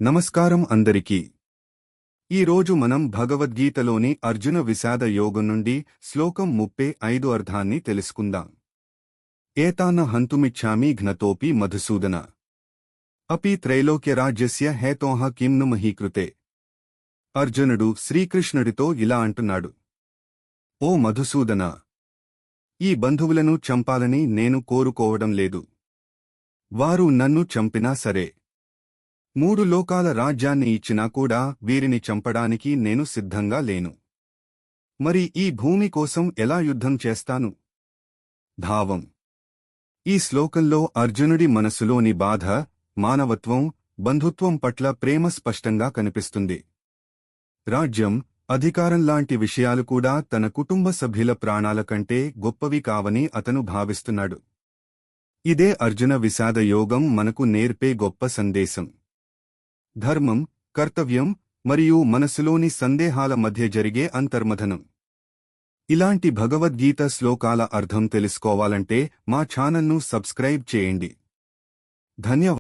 నమస్కారం అందరికీ. ఈరోజు మనం భగవద్గీతలోని అర్జున విషాద యోగం నుండి శ్లోకం 35 అర్థాన్ని తెలుసుకుందాం. ఏతాన హంతుమిచ్ఛామి ఘ్నతోపి మధుసూదన అపి త్రైలోక్యరాజ్యస్య హేతోః కిం ను మహీకృతే. అర్జునుడు శ్రీకృష్ణుడితో ఇలా అంటున్నాడు: ఓ మధుసూదన, ఈ బంధువులను చంపాలని నేను కోరుకోవడం లేదు. వారు నన్ను చంపినా సరే, 3 లోకాల రాజ్యాన్ని ఇచ్చినా కూడా వీరిని చంపడానికి నేను సిద్ధంగా లేను. మరి ఈ భూమి కోసం ఎలా యుద్ధం చేస్తాను? భావం: ఈ శ్లోకంలో అర్జునుడి మనసులోని బాధ, మానవత్వం, బంధుత్వం పట్ల ప్రేమ స్పష్టంగా కనిపిస్తుంది. రాజ్యం, అధికారంలాంటి విషయాలు కూడా తన కుటుంబ సభ్యుల ప్రాణాల కంటే గొప్పవి కావని అతను భావిస్తున్నాడు. ఇదే అర్జున విషాద యోగం మనకు నేర్పే గొప్ప సందేశం. ధర్మం, కర్తవ్యం మరియు మనసులోని సందేహాల మధ్య జరిగే అంతర్మథనం. ఇలాంటి భగవద్గీత శ్లోకాల అర్థం తెలుసుకోవాలంటే మా ఛానల్ను సబ్స్క్రైబ్ చేయండి. ధన్యవాదాలు.